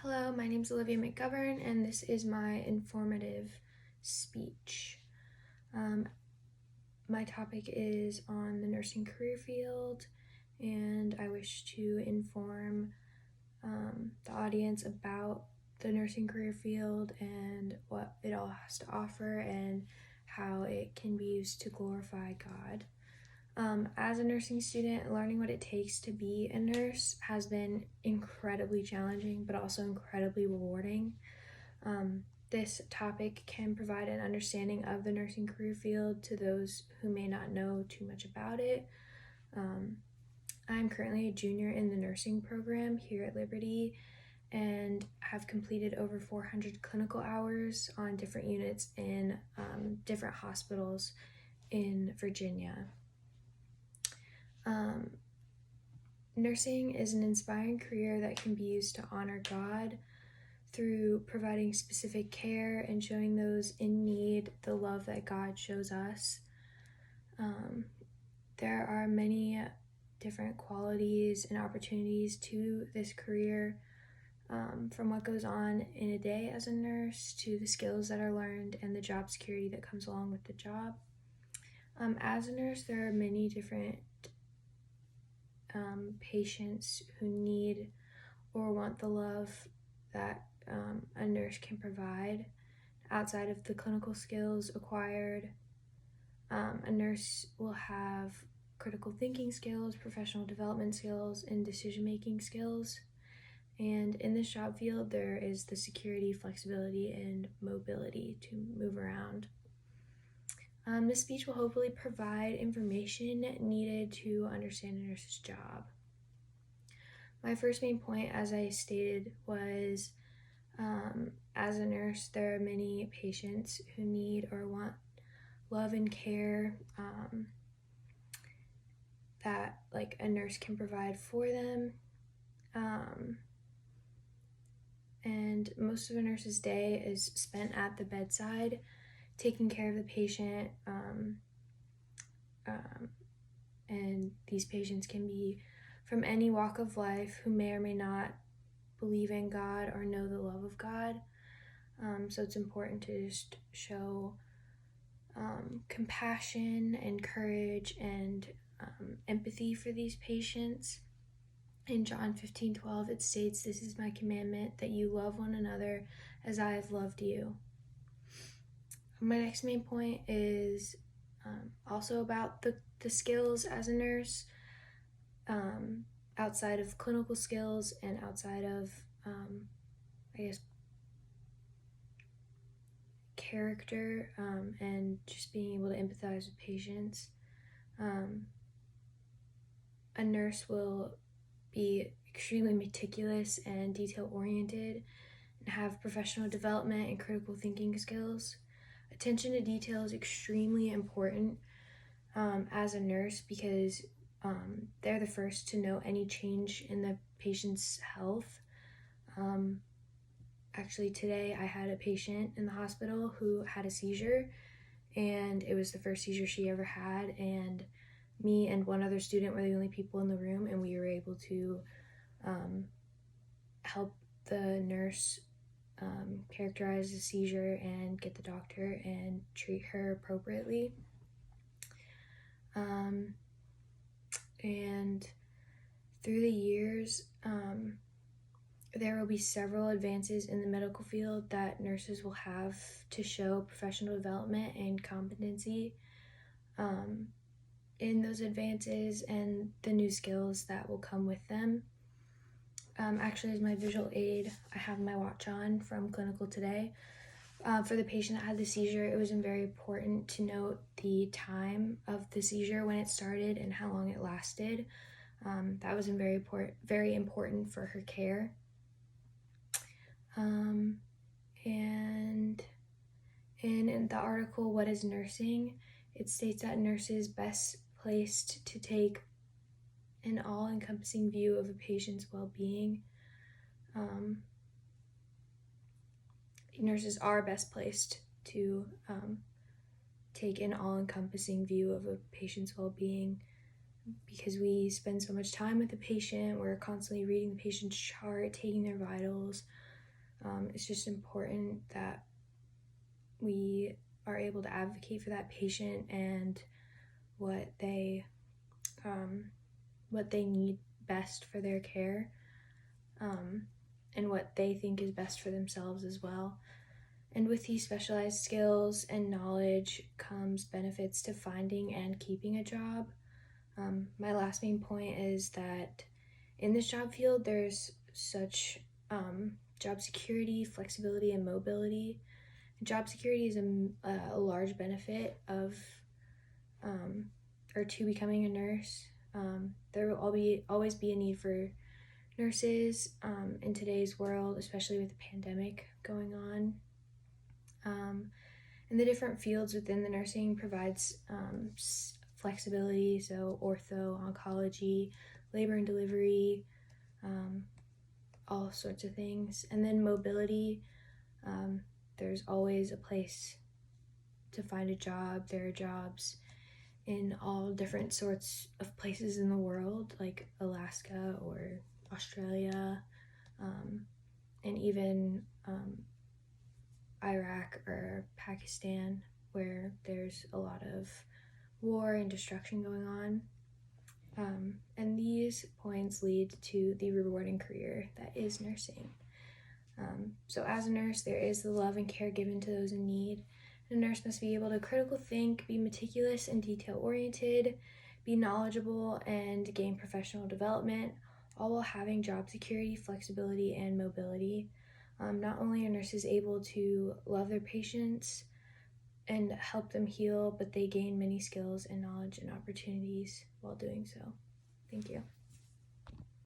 Hello, my name is Olivia McGovern, and this is my informative speech. My topic is on the nursing career field, and I wish to inform the audience about the nursing career field and what it all has to offer and how it can be used to glorify God. As a nursing student, learning what it takes to be a nurse has been incredibly challenging, but also incredibly rewarding. This topic can provide an understanding of the nursing career field to those who may not know too much about it. I'm currently a junior in the nursing program here at Liberty and have completed over 400 clinical hours on different units in different hospitals in Virginia. Nursing is an inspiring career that can be used to honor God through providing specific care and showing those in need the love that God shows us. There are many different qualities and opportunities to this career, from what goes on in a day as a nurse to the skills that are learned and the job security that comes along with the job. As a nurse, there are many different patients who need or want the love that a nurse can provide outside of the clinical skills acquired. A nurse will have critical thinking skills, professional development skills, and decision-making skills. And in this job field, there is the security, flexibility, and mobility to move around. This speech will hopefully provide information needed to understand a nurse's job. My first main point, as I stated, was as a nurse, there are many patients who need or want love and care that a nurse can provide for them. And most of a nurse's day is spent at the bedside, taking care of the patient, and these patients can be from any walk of life who may or may not believe in God or know the love of God. So it's important to just show compassion and courage and empathy for these patients. In John 15:12, it states, "This is my commandment, that you love one another as I have loved you." My next main point is also about the skills as a nurse, outside of clinical skills and outside of, character and just being able to empathize with patients. A nurse will be extremely meticulous and detail-oriented and have professional development and critical thinking skills. Attention to detail is extremely important as a nurse because they're the first to know any change in the patient's health. Actually, today I had a patient in the hospital who had a seizure, and it was the first seizure she ever had, and me and one other student were the only people in the room, and we were able to help the nurse characterize the seizure and get the doctor and treat her appropriately. And through the years, there will be several advances in the medical field that nurses will have to show professional development and competency in those advances and the new skills that will come with them. Actually, as my visual aid, I have my watch on from Clinical Today. For the patient that had the seizure, it was very important to note the time of the seizure, when it started and how long it lasted. That was very important for her care. And in the article, "What is Nursing?" it states that nurses best placed to take an all-encompassing view of a patient's well-being. Nurses are best placed to take an all-encompassing view of a patient's well-being because we spend so much time with the patient. We're constantly reading the patient's chart, taking their vitals, It's just important that we are able to advocate for that patient and what they need best for their care, and what they think is best for themselves as well. And with these specialized skills and knowledge comes benefits to finding and keeping a job. My last main point is that in this job field, there's such job security, flexibility, and mobility. Job security is a large benefit of or to becoming a nurse. There will always be a need for nurses in today's world, especially with the pandemic going on. And the different fields within the nursing provides flexibility, so ortho, oncology, labor and delivery, all sorts of things. And then mobility, there's always a place to find a job. There are jobs in all different sorts of places in the world, like Alaska or Australia, and even Iraq or Pakistan, where there's a lot of war and destruction going on. And these points lead to the rewarding career that is nursing. So as a nurse, there is the love and care given to those in need. A nurse must be able to critical think, be meticulous and detail-oriented, be knowledgeable, and gain professional development, all while having job security, flexibility, and mobility. Not only are nurses able to love their patients and help them heal, but they gain many skills and knowledge and opportunities while doing so. Thank you.